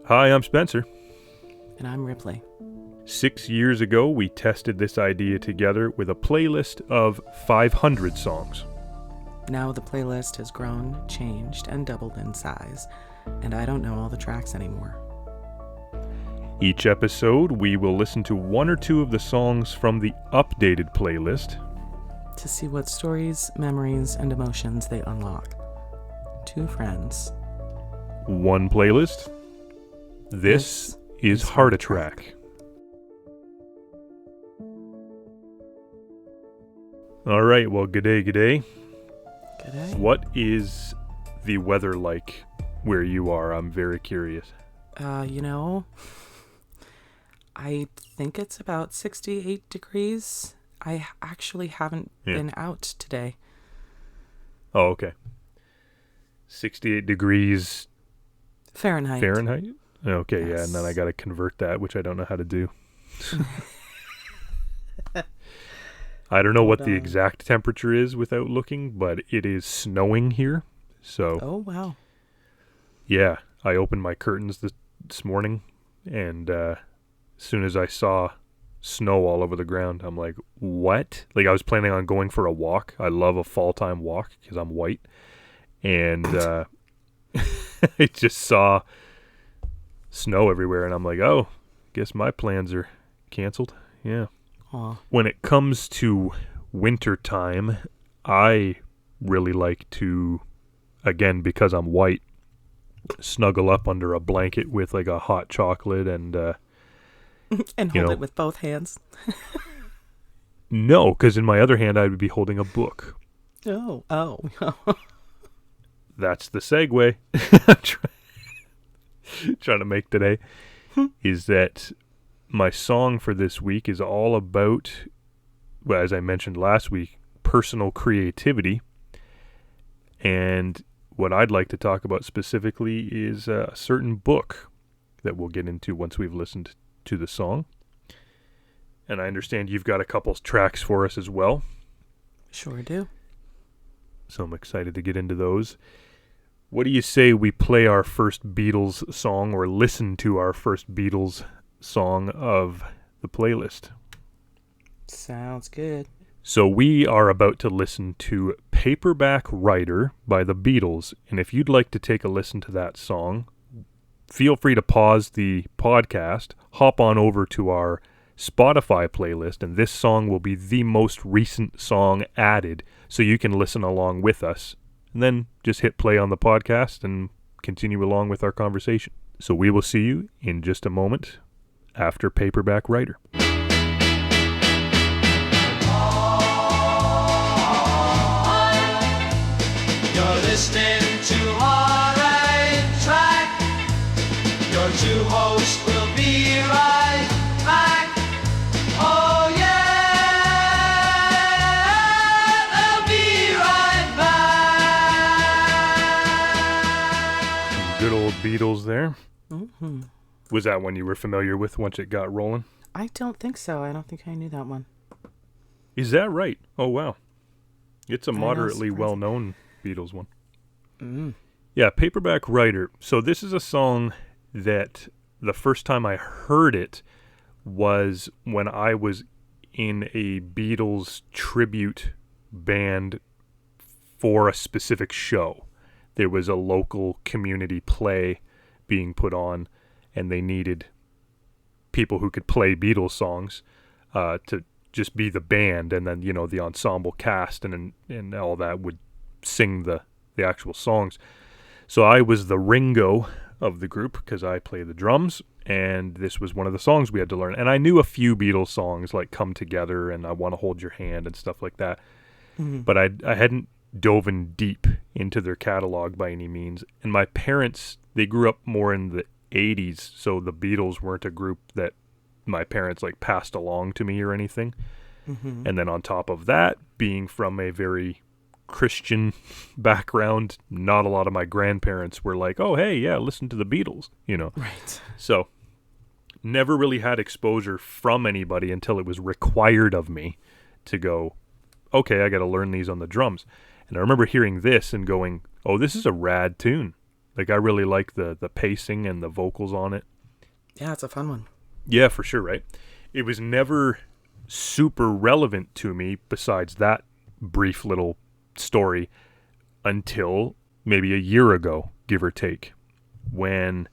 Hi, I'm Spencer. And I'm Ripley. 6 years ago, we tested this idea together with a playlist of 500 songs. Now the playlist has grown, changed, and doubled in size, and I don't know all the tracks anymore. Each episode, we will listen to one or two of the songs from the updated playlist To see what stories, memories, and emotions they unlock. Two friends. One playlist. This is HeartATrack. All right, well, g'day. G'day. What is the weather like where you are? I'm very curious. I think it's about 68 degrees. I actually haven't been out today. Oh, okay. 68 degrees Fahrenheit. Okay, Yes. yeah, and then I got to convert that, which I don't know how to do. I don't know what the exact temperature is without looking, but it is snowing here. So, Oh, wow. yeah, I opened my curtains this morning, and as soon as I saw snow all over the ground, I'm like, what? Like, I was planning on going for a walk. I love a fall-time walk because I'm white. And I just saw snow everywhere, and I'm like, oh, guess my plans are canceled. Yeah. Aw. When it comes to winter time, I really like to, again, because I'm white, snuggle up under a blanket with like a hot chocolate and And hold it with both hands. No, because in my other hand I would be holding a book. Oh. That's the segue I'm trying to make today, is that my song for this week is all about, well, as I mentioned last week, personal creativity. And what I'd like to talk about specifically is a certain book that we'll get into once we've listened to the song. And I understand you've got a couple tracks for us as well. Sure do. So I'm excited to get into those. What do you say we play our first Beatles song, or listen to our first Beatles song of the playlist? Sounds good. So we are about to listen to Paperback Writer by the Beatles. And if you'd like to take a listen to that song, feel free to pause the podcast, hop on over to our Spotify playlist, and this song will be the most recent song added, so you can listen along with us. And then just hit play on the podcast and continue along with our conversation. So we will see you in just a moment after Paperback Writer. You're listening to HeartATrack. Your two hosts will be right back. Oh yeah, they'll be right back. Good old Beatles there. Mm-hmm. Was that one you were familiar with once it got rolling? I don't think so. I don't think I knew that one. Is that right? Oh, wow. It's a I know, moderately surprising. well-known Beatles one. Mm. Yeah, Paperback Writer. So this is a song that the first time I heard it was when I was in a Beatles tribute band for a specific show. There was a local community play being put on, and they needed people who could play Beatles songs to just be the band, and then, the ensemble cast and all that would sing the actual songs. So I was the Ringo of the group because I play the drums, and this was one of the songs we had to learn. And I knew a few Beatles songs like Come Together and I Want to Hold Your Hand and stuff like that. Mm-hmm. But I hadn't dove in deep into their catalog by any means. And my parents, they grew up more in the 80s, so the Beatles weren't a group that my parents like passed along to me or anything. Mm-hmm. And then on top of that, being from a very Christian background, not a lot of my grandparents were like, oh, hey, yeah, listen to the Beatles, Right. So never really had exposure from anybody until it was required of me to go, okay, I got to learn these on the drums. And I remember hearing this and going, oh, this is a rad tune. Like, I really like the pacing and the vocals on it. Yeah, it's a fun one. Yeah, for sure, right? It was never super relevant to me besides that brief little story until maybe a year ago, give or take, when,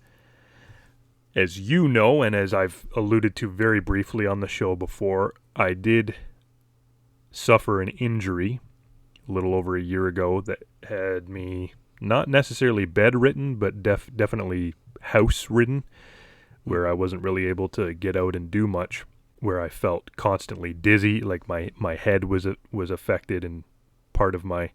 as you know, and as I've alluded to very briefly on the show before, I did suffer an injury a little over a year ago that had me not necessarily bedridden, but definitely house-ridden, where I wasn't really able to get out and do much, where I felt constantly dizzy, like my head was affected, and part of my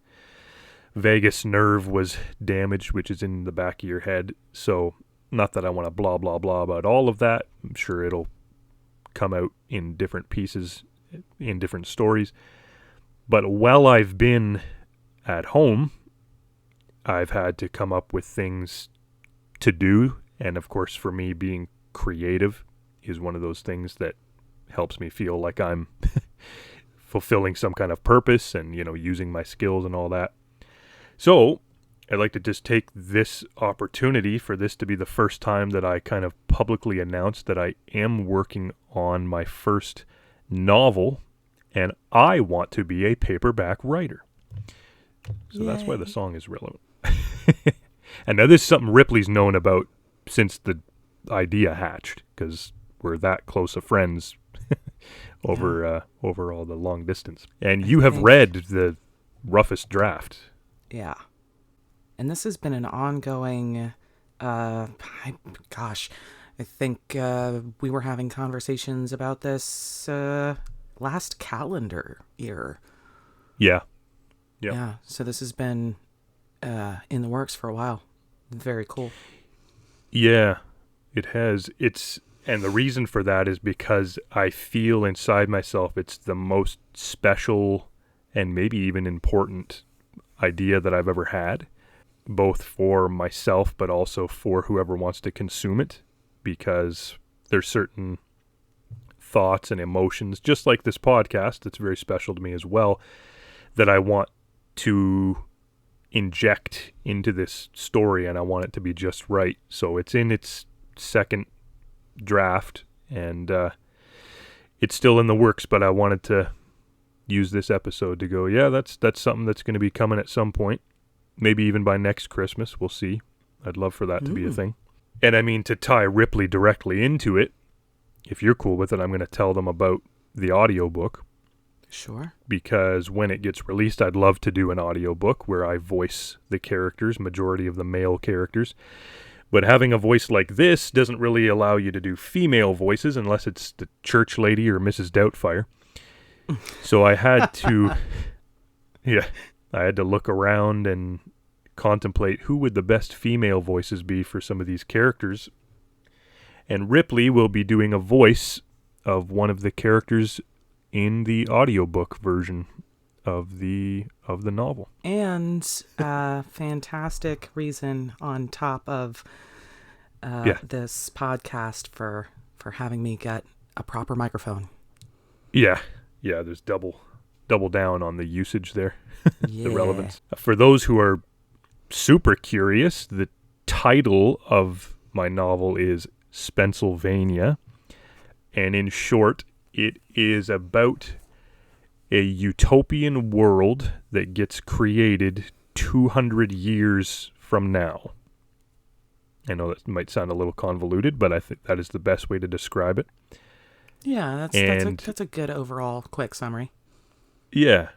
vagus nerve was damaged, which is in the back of your head. So, not that I want to blah, blah, blah about all of that. I'm sure it'll come out in different pieces, in different stories. But while I've been at home, I've had to come up with things to do. And of course, for me, being creative is one of those things that helps me feel like I'm fulfilling some kind of purpose and, using my skills and all that. So I'd like to just take this opportunity for this to be the first time that I kind of publicly announce that I am working on my first novel, and I want to be a paperback writer. So that's why the song is relevant. And now this is something Ripley's known about since the idea hatched, because we're that close of friends over all the long distance. And you have read the roughest draft. Yeah. And this has been an ongoing, I think we were having conversations about this last calendar year. Yeah. Yep. Yeah. So this has been in the works for a while. Very cool. Yeah, it has. And the reason for that is because I feel inside myself it's the most special and maybe even important idea that I've ever had, both for myself but also for whoever wants to consume it, because there's certain thoughts and emotions, just like this podcast, that's very special to me as well, that I want to inject into this story, and I want it to be just right. So it's in its second draft, and it's still in the works, but I wanted to use this episode to go, yeah, that's something that's going to be coming at some point, maybe even by next Christmas. We'll see. I'd love for that to be a thing. And I mean, to tie Ripley directly into it, if you're cool with it, I'm going to tell them about the audiobook. Sure. Because when it gets released, I'd love to do an audiobook where I voice the characters, majority of the male characters. But having a voice like this doesn't really allow you to do female voices unless it's the church lady or Mrs. Doubtfire. So I had to, I had to look around and contemplate who would the best female voices be for some of these characters. And Ripley will be doing a voice of one of the characters in the audiobook version of the novel. And fantastic reason on top of this podcast for having me get a proper microphone. Yeah, there's double down on the usage there, Yeah. the relevance. For those who are super curious, the title of my novel is Spennsylvania, and in short, it is about a utopian world that gets created 200 years from now. I know that might sound a little convoluted, but I think that is the best way to describe it. Yeah, that's a good overall quick summary. Yeah,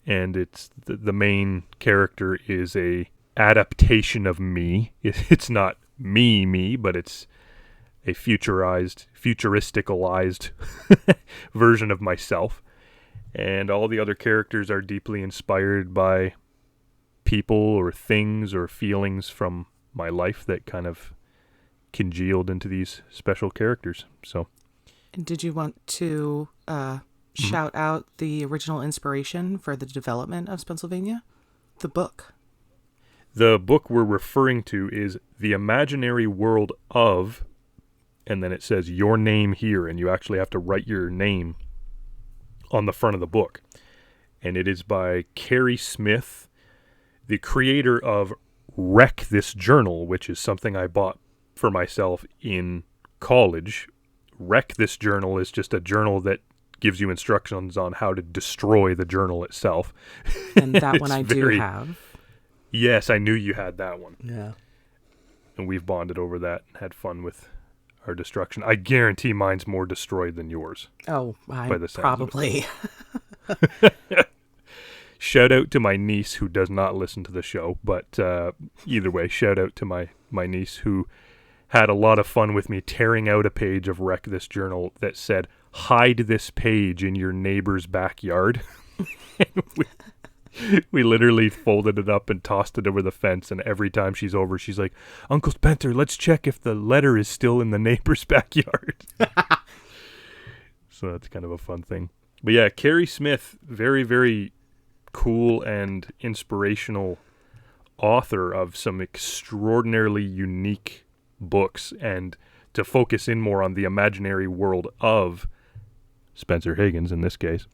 and it's the main character is a adaptation of me. It's not me, but it's a futuristicalized version of myself. And all the other characters are deeply inspired by people or things or feelings from my life that kind of congealed into these special characters. So, And did you want to shout out the original inspiration for the development of Spennsylvania? The book. The book we're referring to is The Imaginary World of, and then it says your name here, and you actually have to write your name on the front of the book. And it is by Carrie Smith, the creator of Wreck This Journal, which is something I bought for myself in college. Wreck This Journal is just a journal that gives you instructions on how to destroy the journal itself. And that one I do have. Yes, I knew you had that one. Yeah. And we've bonded over that and had fun with our destruction. I guarantee mine's more destroyed than yours. Oh, Probably. Shout out to my niece who does not listen to the show, but either way, shout out to my niece who had a lot of fun with me tearing out a page of Wreck This Journal that said, hide this page in your neighbor's backyard. we literally folded it up and tossed it over the fence, and every time she's over, she's like, Uncle Spencer, let's check if the letter is still in the neighbor's backyard. So that's kind of a fun thing. But yeah, Carrie Smith, very, very cool and inspirational author of some extraordinarily unique books, and to focus in more on the imaginary world of Spencer Higgins in this case.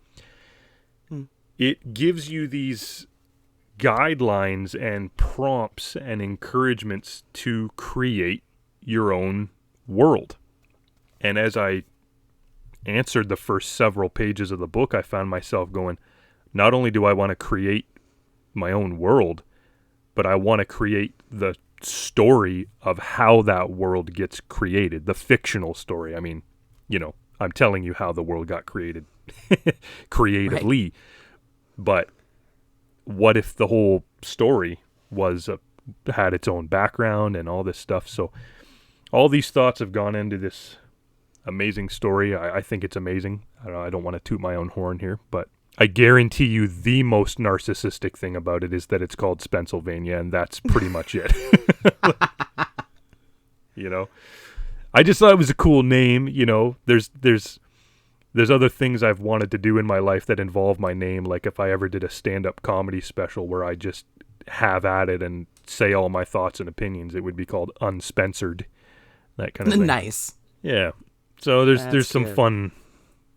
It gives you these guidelines and prompts and encouragements to create your own world. And as I answered the first several pages of the book, I found myself going, not only do I want to create my own world, but I want to create the story of how that world gets created, the fictional story. I mean, I'm telling you how the world got created creatively. Right. But what if the whole story had its own background and all this stuff? So all these thoughts have gone into this amazing story. I think it's amazing. I don't want to toot my own horn here, but I guarantee you the most narcissistic thing about it is that it's called Spennsylvania, and that's pretty much it. I just thought it was a cool name. There's other things I've wanted to do in my life that involve my name, like if I ever did a stand-up comedy special where I just have at it and say all my thoughts and opinions, it would be called Unspencered, that kind of thing. Nice. Yeah. So there's some good. fun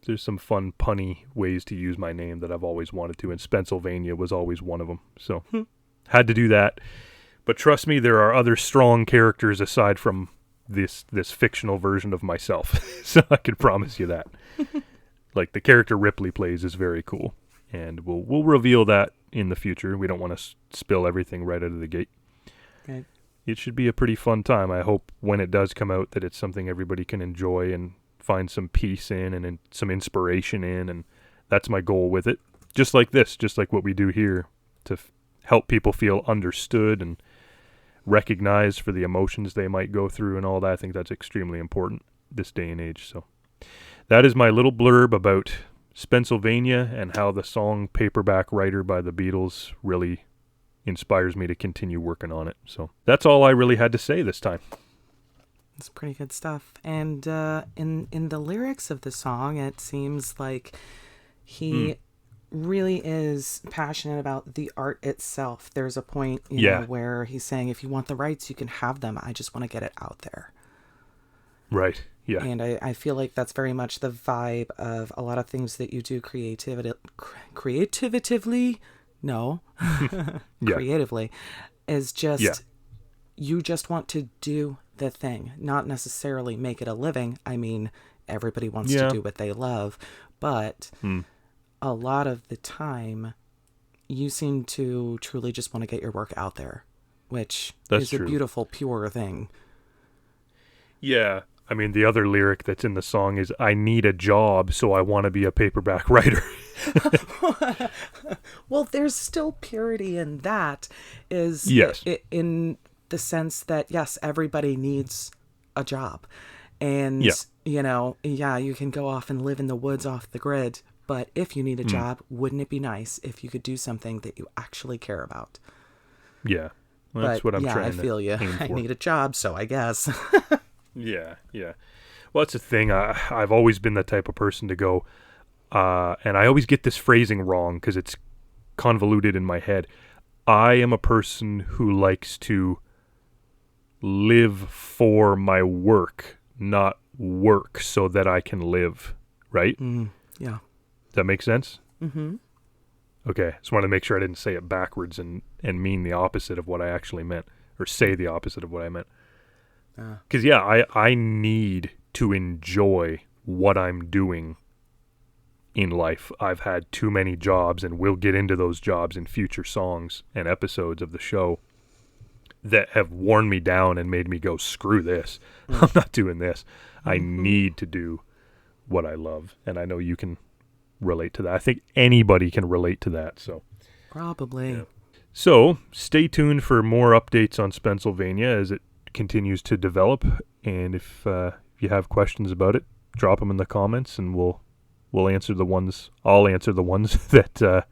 punny ways to use my name that I've always wanted to, and Spennsylvania was always one of them. So had to do that. But trust me, there are other strong characters aside from this fictional version of myself. So I can promise you that. Like the character Ripley plays is very cool, and we'll reveal that in the future. We don't want to spill everything right out of the gate. Okay. It should be a pretty fun time. I hope when it does come out that it's something everybody can enjoy and find some peace in and some inspiration in, and that's my goal with it. Just like this, just like what we do here, to help people feel understood and recognized for the emotions they might go through and all that. I think that's extremely important this day and age. So that is my little blurb about Spennsylvania and how the song Paperback Writer by the Beatles really inspires me to continue working on it. So that's all I really had to say this time. It's pretty good stuff. And in the lyrics of the song, it seems like he really is passionate about the art itself. There's a point where he's saying, if you want the rights, you can have them. I just want to get it out there. Right. Yeah. And I feel like that's very much the vibe of a lot of things that you do creatively. No. Creatively is just, you just want to do the thing, not necessarily make it a living. I mean, everybody wants to do what they love, but a lot of the time you seem to truly just want to get your work out there, which is a beautiful, pure thing. Yeah. I mean, the other lyric that's in the song is, I need a job, so I want to be a paperback writer. Well, there's still purity in that, is in the sense that, yes, everybody needs a job. And, you can go off and live in the woods off the grid. But if you need a job, wouldn't it be nice if you could do something that you actually care about? Yeah. Well, that's what I'm trying to I feel you. I need a job, so I guess. Yeah. Well, that's the thing. I've always been the type of person to go, and I always get this phrasing wrong because it's convoluted in my head. I am a person who likes to live for my work, not work so that I can live, right? Yeah. Does that make sense? Mm-hmm. Okay, just wanted to make sure I didn't say it backwards and mean the opposite of what I actually meant, or say the opposite of what I meant. Because, I need to enjoy what I'm doing in life. I've had too many jobs, and we'll get into those jobs in future songs and episodes of the show, that have worn me down and made me go, screw this. I'm not doing this. I need to do what I love. And I know you can relate to that. I think anybody can relate to that. So Probably. Yeah. So stay tuned for more updates on Pennsylvania as it continues to develop. And if you have questions about it, drop them in the comments, and we'll answer the ones. I'll answer the ones that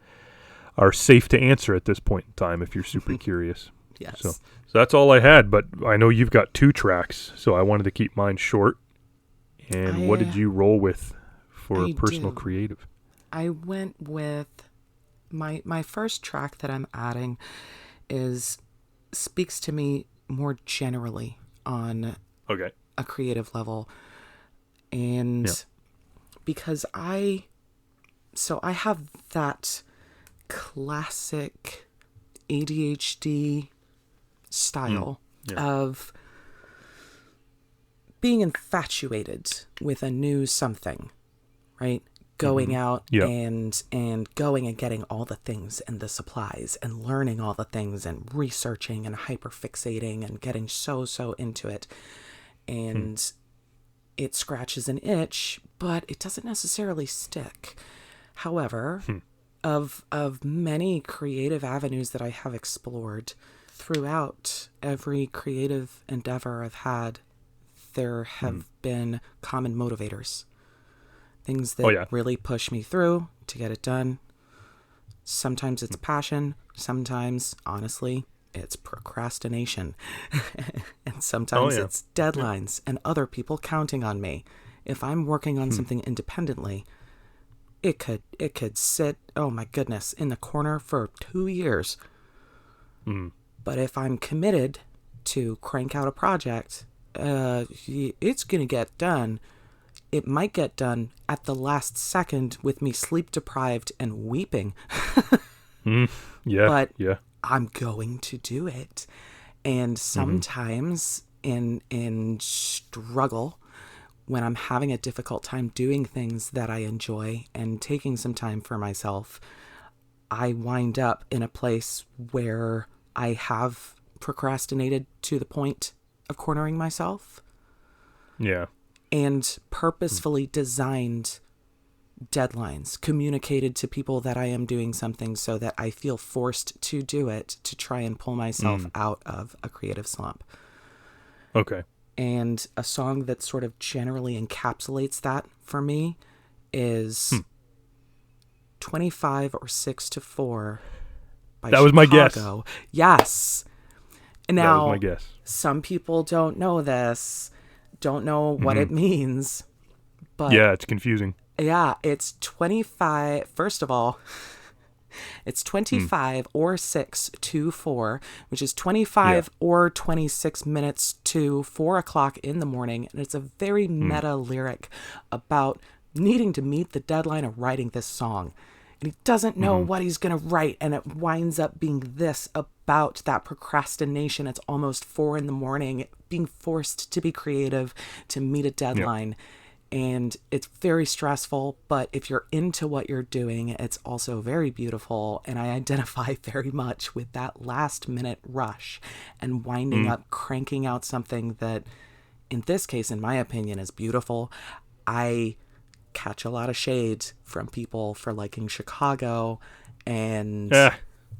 are safe to answer at this point in time if you're super curious. Yes. So that's all I had, but I know you've got 2 tracks, so I wanted to keep mine short. And what did you roll with for personal creative? I went with my first track that I'm adding speaks to me more generally on a creative level. And because I have that classic ADHD style of being infatuated with a new something, right? Going out and going and getting all the things and the supplies and learning all the things and researching and hyperfixating and getting so into it. And it scratches an itch, but it doesn't necessarily stick. However, of many creative avenues that I have explored throughout every creative endeavor I've had, there have been common motivators. Things that really push me through to get it done. Sometimes it's passion. Sometimes, honestly, it's procrastination. And sometimes it's deadlines and other people counting on me. If I'm working on something independently, it could sit, oh my goodness, in the corner for 2 years. But if I'm committed to crank out a project, it's going to get done. It might get done at the last second with me sleep deprived and weeping. But I'm going to do it. And sometimes in struggle, when I'm having a difficult time doing things that I enjoy and taking some time for myself, I wind up in a place where I have procrastinated to the point of cornering myself. Yeah. And purposefully designed deadlines, communicated to people that I am doing something so that I feel forced to do it to try and pull myself out of a creative slump. Okay. And a song that sort of generally encapsulates that for me is 25 or 6 to 4 by That was my guess. Yes. Now, that was my guess. Some people don't know this, don't know what it means. But yeah, it's confusing. Yeah, it's 25. First of all, it's 25 or 6 to 4, which is 25 or 26 minutes to 4 o'clock in the morning. And it's a very meta lyric about needing to meet the deadline of writing this song. And he doesn't know what he's going to write. And it winds up being this about that procrastination. It's almost 4 in the morning, being forced to be creative to meet a deadline. And it's very stressful, but if you're into what you're doing, it's also very beautiful. And I identify very much with that last minute rush and winding up cranking out something that, in this case, in my opinion, is beautiful. I catch a lot of shade from people for liking Chicago, and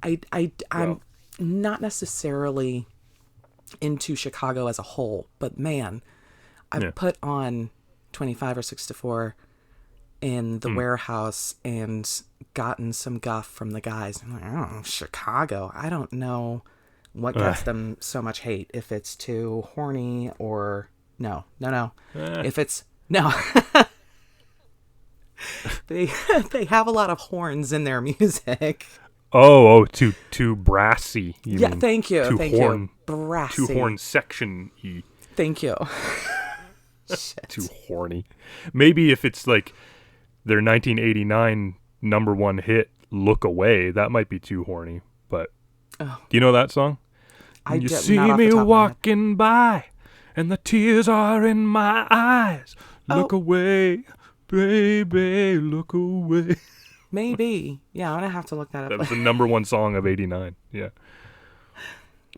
I'm not necessarily into Chicago as a whole, but man, I've put on 25 or 6 to 4 in the warehouse and gotten some guff from the guys. I'm like, oh, Chicago. I don't know what gets them so much hate. If it's too horny or no. If it's no. They have a lot of horns in their music. Oh, too brassy. You mean. Thank you. Thank you. Brassy. Too horn section-y. Thank you. Too horny. Maybe if it's like their 1989 number one hit, Look Away. That might be too horny, but do Oh, you know that song? I You did see not off the me top of my head. walking by, and the tears are in my eyes. Look Oh. away, baby, look away. Maybe. Yeah, I'm gonna have to look that That up. was the number one song of '89. Yeah.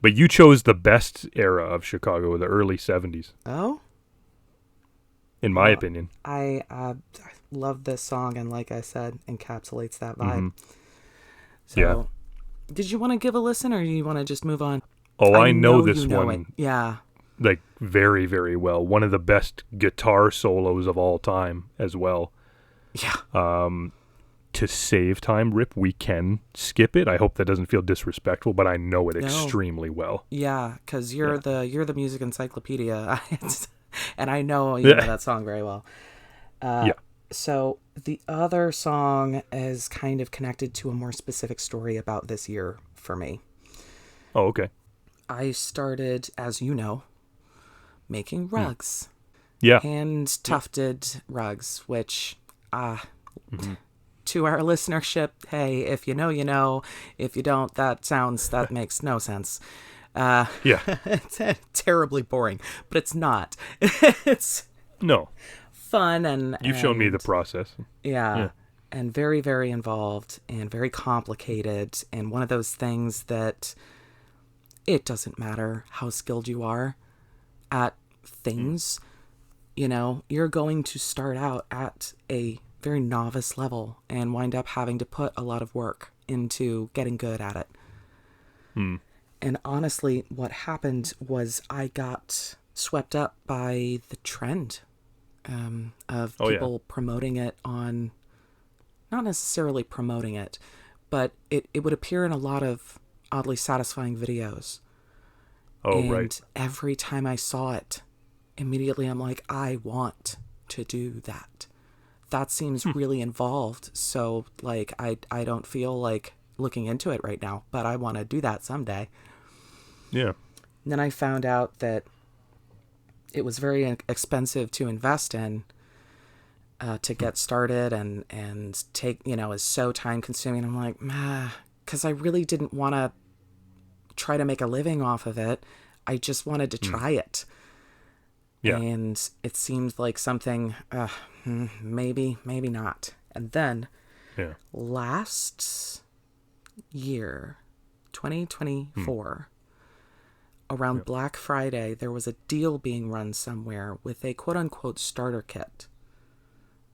But you chose the best era of Chicago, the early '70s, Oh, in my Well, opinion. I love this song, and like I said, encapsulates that vibe. So, Yeah. did you want to give a listen, or you want to just move on? Oh, I know this you know one it. Yeah. like very, very well. One of the best guitar solos of all time as well. Yeah. To save time, Rip, we can skip it. I hope that doesn't feel disrespectful, but I know it extremely well. Yeah, because you're the music encyclopedia, and I know you know that song very well. Yeah. So the other song is kind of connected to a more specific story about this year for me. Oh, okay. I started, as you know, making rugs. Yeah. Hand tufted rugs, which to our listenership, hey, if you know, you know. If you don't, that makes no sense. Yeah. It's terribly boring, but it's not. It's No. fun and You've shown me the process. yeah, and very, very involved and very complicated, and one of those things that it doesn't matter how skilled you are at things. You know, you're going to start out at a very novice level and wind up having to put a lot of work into getting good at it. And honestly, what happened was I got swept up by the trend of people promoting it on, not necessarily promoting it, but it would appear in a lot of oddly satisfying videos. Oh, And right. every time I saw it, immediately I'm like, I want to do that. That seems really involved. So like, I don't feel like looking into it right now, but I want to do that someday. Yeah. And then I found out that it was very expensive to invest in, to get started and take, is so time consuming. I'm like, because I really didn't want to try to make a living off of it. I just wanted to try it. Yeah. And it seemed like something, maybe not. And then last year, 2024, around Black Friday, there was a deal being run somewhere with a quote-unquote starter kit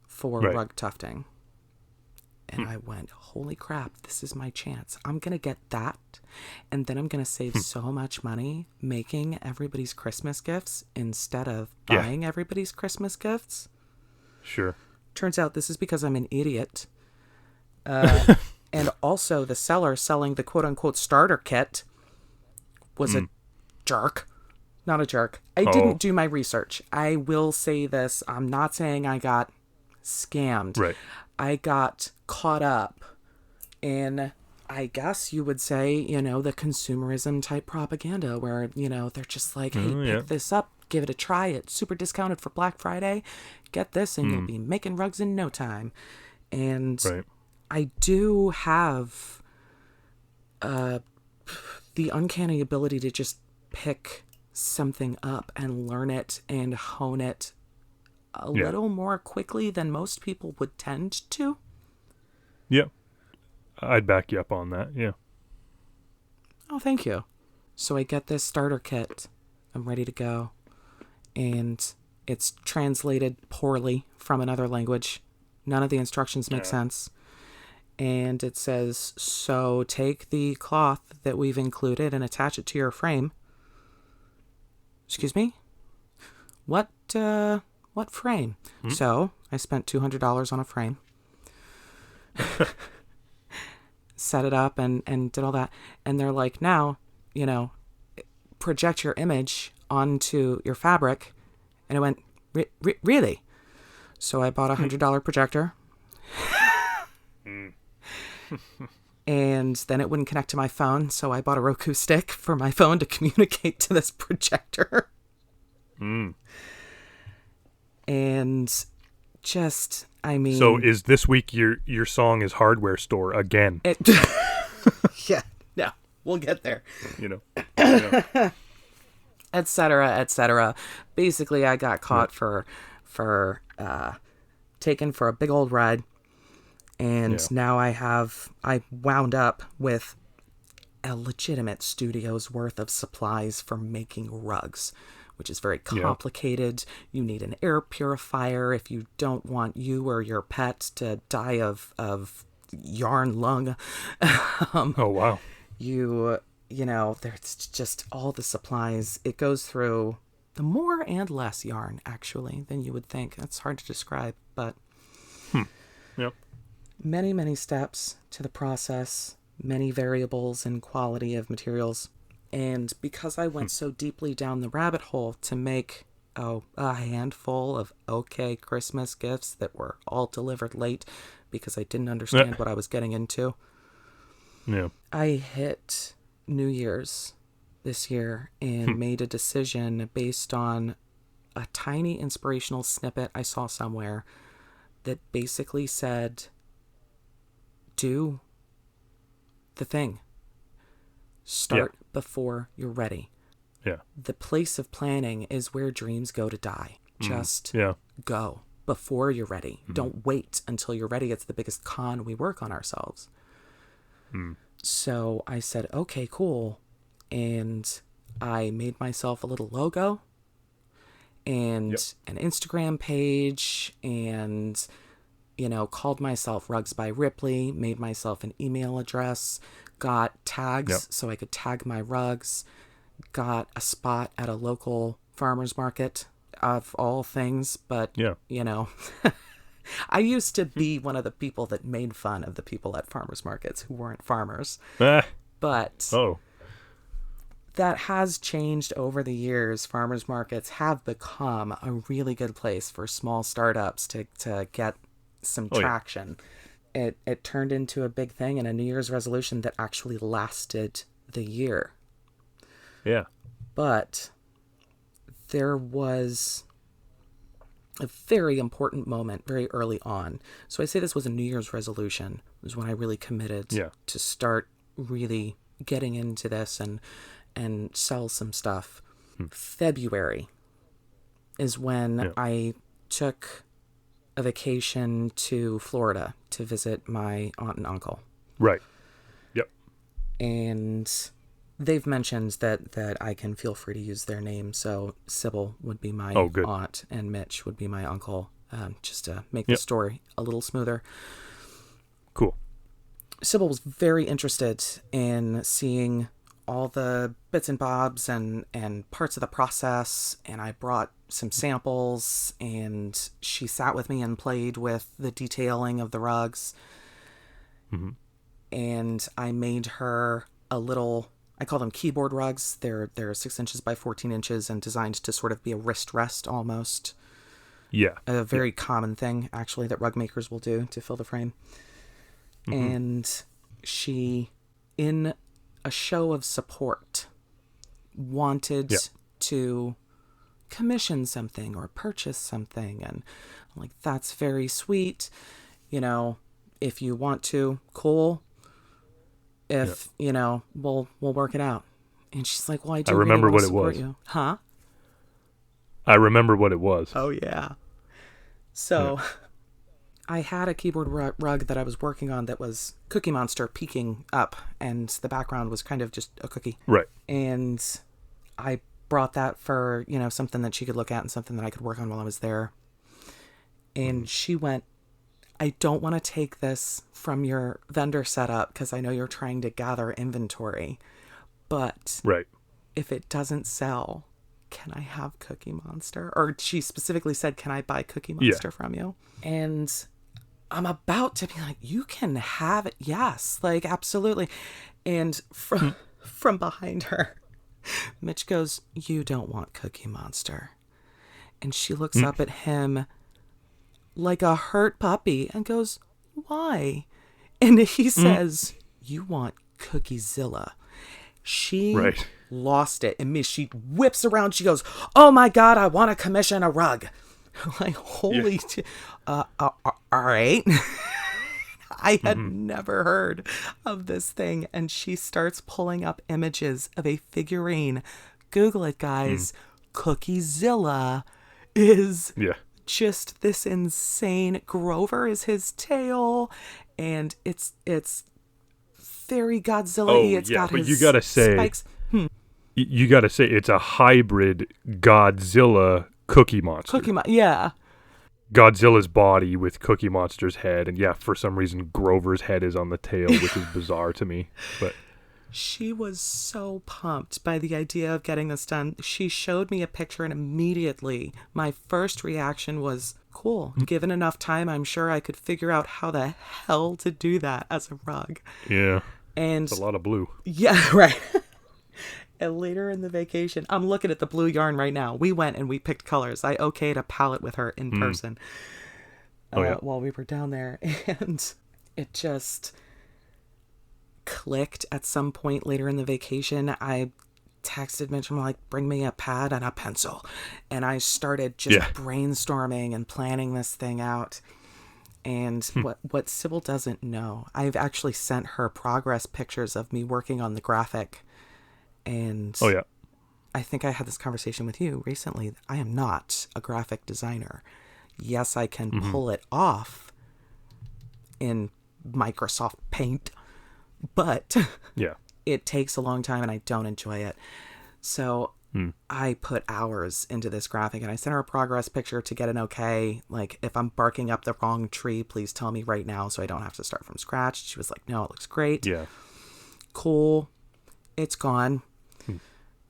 for rug tufting. And I went, holy crap, this is my chance. I'm going to get that. And then I'm going to save so much money making everybody's Christmas gifts instead of buying everybody's Christmas gifts. Sure. Turns out this is because I'm an idiot. And also the seller selling the quote-unquote starter kit was a jerk. Not a jerk. I didn't do my research. I will say this. I'm not saying I got scammed. Right. I got caught up in, I guess you would say, the consumerism type propaganda where, they're just like, hey, pick this up, give it a try. It's super discounted for Black Friday. Get this and you'll be making rugs in no time. And I do have the uncanny ability to just pick something up and learn it and hone it a little more quickly than most people would tend to. Yeah. I'd back you up on that. Yeah. Oh, thank you. So I get this starter kit. I'm ready to go. And it's translated poorly from another language. None of the instructions make sense. And it says, so take the cloth that we've included and attach it to your frame. Excuse me? What frame? So I spent $200 on a frame. Set it up and did all that. And they're like, now, project your image onto your fabric. And I went, really? So I bought a $100 projector. And then it wouldn't connect to my phone. So I bought a Roku stick for my phone to communicate to this projector. And just, I mean, so is this week your song is hardware store again? Yeah, no, we'll get there. Et cetera, et cetera. Basically, I got caught for taken for a big old ride, and now I wound up with a legitimate studio's worth of supplies for making rugs, which is very complicated. You need an air purifier if you don't want you or your pet to die of yarn lung. Oh, wow. You know, there's just all the supplies. It goes through the more and less yarn, actually, than you would think. That's hard to describe, but Yep. many, many steps to the process, many variables in quality of materials. And because I went so deeply down the rabbit hole to make a handful of okay Christmas gifts that were all delivered late because I didn't understand what I was getting into, I hit New Year's this year and made a decision based on a tiny inspirational snippet I saw somewhere that basically said, do the thing. Start before you're ready. Yeah. The place of planning is where dreams go to die. Just go before you're ready. Don't wait until you're ready. It's the biggest con we work on ourselves. So I said, okay, cool. And I made myself a little logo and an Instagram page and, called myself Rugs by Ripley, made myself an email address, got tags so I could tag my rugs, got a spot at a local farmer's market of all things. But, I used to be one of the people that made fun of the people at farmers markets who weren't farmers. But that has changed over the years. Farmers markets have become a really good place for small startups to get some traction. It turned into a big thing and a New Year's resolution that actually lasted the year. Yeah. But there was a very important moment very early on. So I say this was a New Year's resolution. It was when I really committed to start really getting into this and sell some stuff. February is when I took a vacation to Florida to visit my aunt and uncle. Right. Yep. And they've mentioned that I can feel free to use their name. So Sybil would be my aunt and Mitch would be my uncle, just to make the story a little smoother. Cool. Sybil was very interested in seeing all the bits and bobs and parts of the process, and I brought some samples, and she sat with me and played with the detailing of the rugs. And I made her a little, I call them keyboard rugs. They're 6 inches by 14 inches and designed to sort of be a wrist rest almost. Yeah. A very common thing, actually, that rug makers will do to fill the frame. And she, in a show of support, wanted to commission something or purchase something. And I'm like, that's very sweet. If you want to, cool. If, we'll work it out. And she's like, well, I do remember really what want to it support was. you. Huh? I remember what it was. Oh, yeah. So I had a keyboard rug that I was working on that was Cookie Monster peeking up, and the background was kind of just a cookie. Right. And I brought that for, something that she could look at and something that I could work on while I was there. And she went, I don't want to take this from your vendor setup because I know you're trying to gather inventory. But if it doesn't sell, can I have Cookie Monster? Or she specifically said, can I buy Cookie Monster from you? And I'm about to be like, you can have it. Yes, like, absolutely. And from behind her, Mitch goes, you don't want Cookie Monster. And she looks up at him like a hurt puppy and goes, why? And he says, you want Cookiezilla. She lost it. And she whips around. She goes, oh my God, I want to commission a rug. Like, holy all right. I had never heard of this thing. And she starts pulling up images of a figurine. Google it, guys. CookieZilla is just this insane. Grover is his tail. And it's very Godzilla-y. It's got his you gotta say, spikes. You gotta say it's a hybrid Godzilla Cookie Monster. Yeah. Godzilla's body with Cookie Monster's head, and for some reason Grover's head is on the tail, which is bizarre to me. But she was so pumped by the idea of getting this done. She showed me a picture, and immediately my first reaction was, cool. Given enough time, I'm sure I could figure out how the hell to do that as a rug. Yeah. And it's a lot of blue. Yeah, right. And later in the vacation, I'm looking at the blue yarn right now. We went and we picked colors. I okayed a palette with her in person while we were down there. And it just clicked at some point later in the vacation. I texted Mitch, I'm like, bring me a pad and a pencil. And I started just brainstorming and planning this thing out. And what Sybil doesn't know, I've actually sent her progress pictures of me working on the graphic. And I think I had this conversation with you recently. I am not a graphic designer. Yes, I can pull it off in Microsoft Paint, but it takes a long time and I don't enjoy it. So I put hours into this graphic, and I sent her a progress picture to get an okay. Like, if I'm barking up the wrong tree, please tell me right now so I don't have to start from scratch. She was like, no, it looks great. Yeah. Cool. It's gone.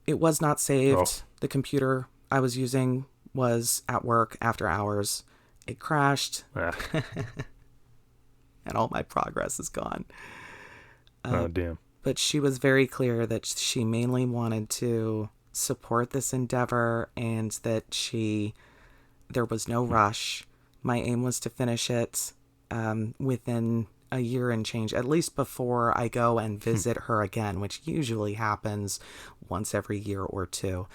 It was not saved. The computer I was using was at work after hours. It crashed. And all my progress is gone. Oh, damn. But she was very clear that she mainly wanted to support this endeavor, and that there was no rush. My aim was to finish it within a year and change, at least before I go and visit her again, which usually happens once every year or two.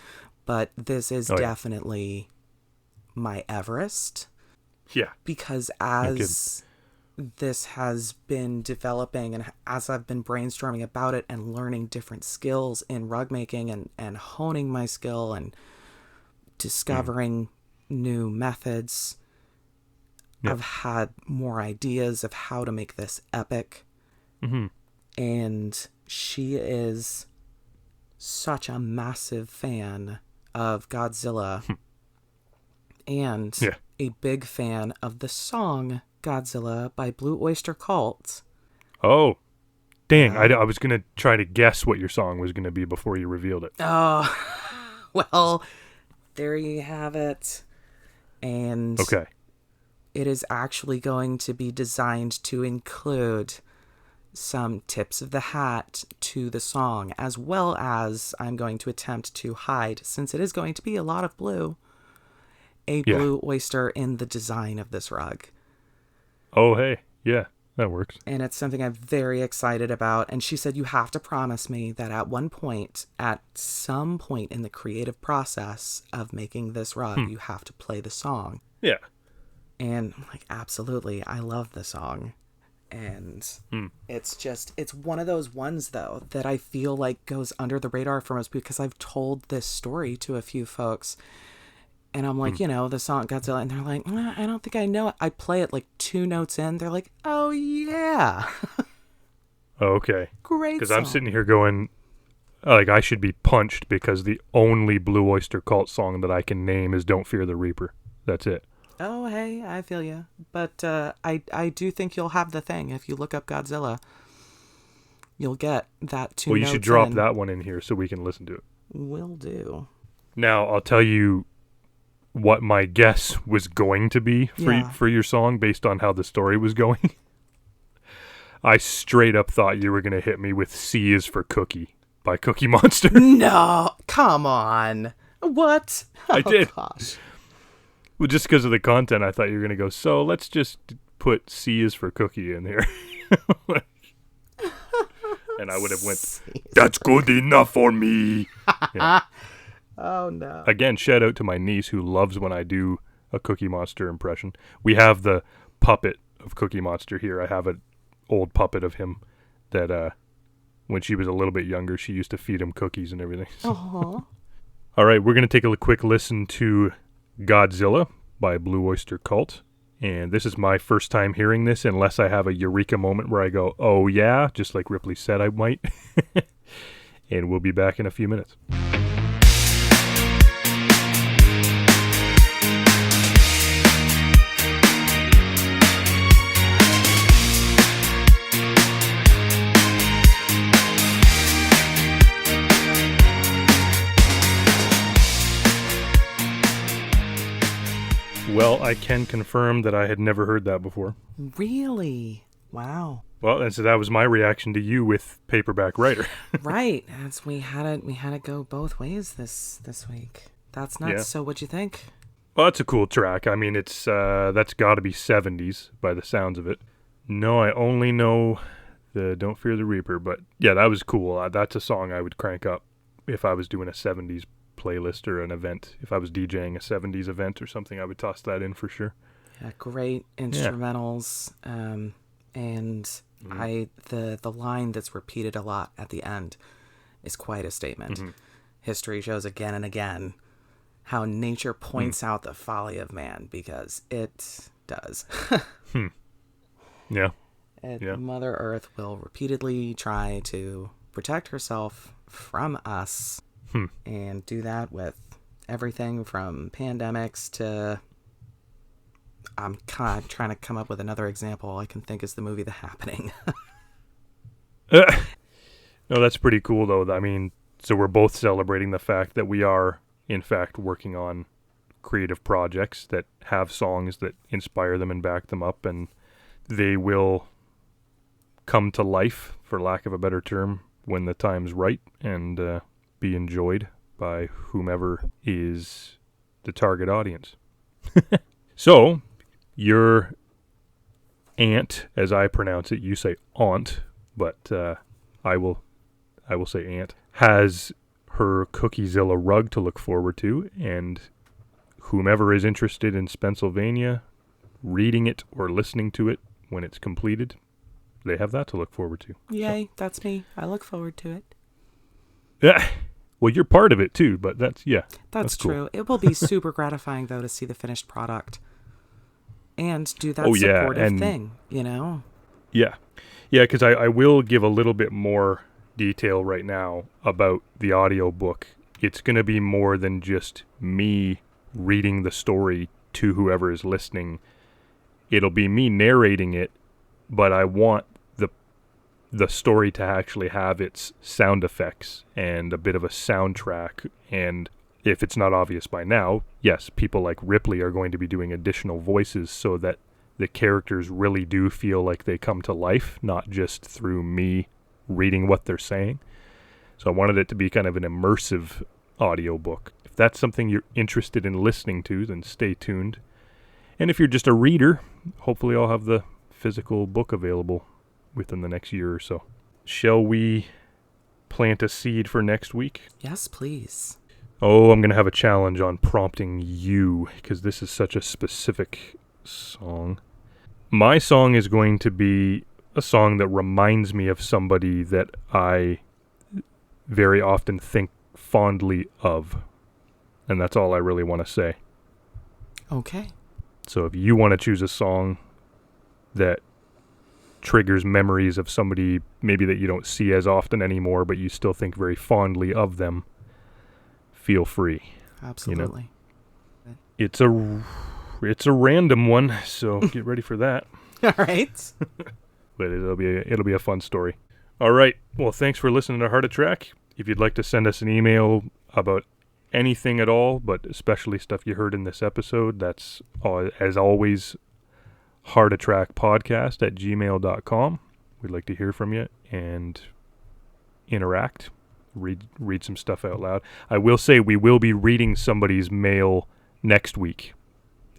But this is definitely my Everest. Yeah. Because as this has been developing, and as I've been brainstorming about it and learning different skills in rug making and honing my skill and discovering new methods, I've had more ideas of how to make this epic. And she is such a massive fan of Godzilla and a big fan of the song Godzilla by Blue Oyster Cult. Oh, dang. I was going to try to guess what your song was going to be before you revealed it. Oh, well, there you have it. And it is actually going to be designed to include some tips of the hat to the song, as well as I'm going to attempt to hide, since it is going to be a lot of blue, a blue oyster in the design of this rug. Oh, hey. Yeah, that works. And it's something I'm very excited about. And she said, you have to promise me that at some point in the creative process of making this rug, you have to play the song. Yeah. And I'm like, absolutely. I love the song. And it's one of those ones, though, that I feel like goes under the radar for most, because I've told this story to a few folks. And I'm like, the song Godzilla. And they're like, I don't think I know it. I play it like 2 notes in. They're like, oh, yeah. Okay. Great Because I'm sitting here going, like, I should be punched because the only Blue Oyster Cult song that I can name is Don't Fear the Reaper. That's it. Oh, hey, I feel you. But I do think you'll have the thing. If you look up Godzilla, you'll get that 2 notes. Well, you should drop that one in here so we can listen to it. Will do. Now, I'll tell you what my guess was going to be for your song based on how the story was going. I straight up thought you were going to hit me with C is for Cookie by Cookie Monster. No, come on. What? I did. Gosh. Well, just because of the content, I thought you were going to go, so let's just put C is for Cookie in here. And I would have went, that's good enough for me. Yeah. Oh, no. Again, shout out to my niece who loves when I do a Cookie Monster impression. We have the puppet of Cookie Monster here. I have an old puppet of him that when she was a little bit younger, she used to feed him cookies and everything. Aww. All right, we're going to take a quick listen to Godzilla by Blue Oyster Cult. And this is my first time hearing this, unless I have a eureka moment where I go, oh yeah, just like Ripley said I might. And we'll be back in a few minutes. Well, I can confirm that I had never heard that before. Really? Wow. Well, and so that was my reaction to you with Paperback Writer. Right. As we had to go both ways this week. That's nuts. Yeah. So what'd you think? Well, that's a cool track. I mean, it's that's got to be 70s by the sounds of it. No, I only know the Don't Fear the Reaper, but yeah, that was cool. That's a song I would crank up if I was doing a 70s playlist or an event. If I was DJing a 70s event or something, I would toss that in for sure. Yeah, great instrumentals. And the line that's repeated a lot at the end is quite a statement. Mm-hmm. History shows again and again how nature points out the folly of man, because it does. Yeah. Mother Earth will repeatedly try to protect herself from us. And do that with everything from pandemics to... I'm kind of trying to come up with another example all I can think is the movie The Happening. No, that's pretty cool, though. I mean, so we're both celebrating the fact that we are, in fact, working on creative projects that have songs that inspire them and back them up, and they will come to life, for lack of a better term, when the time's right, and be enjoyed by whomever is the target audience. So, your aunt, as I pronounce it, you say aunt, but I will say aunt, has her Cookiezilla rug to look forward to, and whomever is interested in Spennsylvania reading it or listening to it when it's completed, they have that to look forward to. Yay, that's me. I look forward to it. Yeah. Well, you're part of it too, but that's That's cool. True. It will be super gratifying, though, to see the finished product and do that supportive thing, you know? Yeah. Yeah, because I will give a little bit more detail right now about the audiobook. It's going to be more than just me reading the story to whoever is listening. It'll be me narrating it, but I want the story to actually have its sound effects and a bit of a soundtrack. And if it's not obvious by now, yes, people like Ripley are going to be doing additional voices so that the characters really do feel like they come to life, not just through me reading what they're saying. So I wanted it to be kind of an immersive audiobook. If that's something you're interested in listening to, then stay tuned. And if you're just a reader, hopefully I'll have the physical book available within the next year or so. Shall we plant a seed for next week? Yes, please. Oh, I'm going to have a challenge on prompting you, because this is such a specific song. My song is going to be a song that reminds me of somebody that I very often think fondly of. And that's all I really want to say. Okay. So if you want to choose a song that triggers memories of somebody maybe that you don't see as often anymore, but you still think very fondly of them, feel free. Absolutely. You know? It's a random one, so get ready for that. All right. But it'll be a fun story. All right. Well, thanks for listening to Heart Attack. If you'd like to send us an email about anything at all, but especially stuff you heard in this episode, that's as always HeartATrackPodcast@gmail.com. We'd like to hear from you and interact, read some stuff out loud. I will say we will be reading somebody's mail next week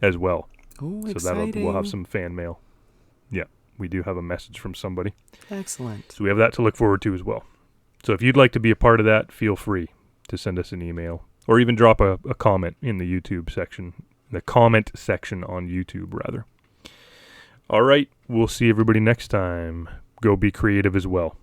as well. Oh, so exciting. we'll have some fan mail. Yeah, we do have a message from somebody. Excellent. So we have that to look forward to as well. So if you'd like to be a part of that, feel free to send us an email or even drop a comment in the YouTube section, the comment section on YouTube, rather. All right, we'll see everybody next time. Go be creative as well.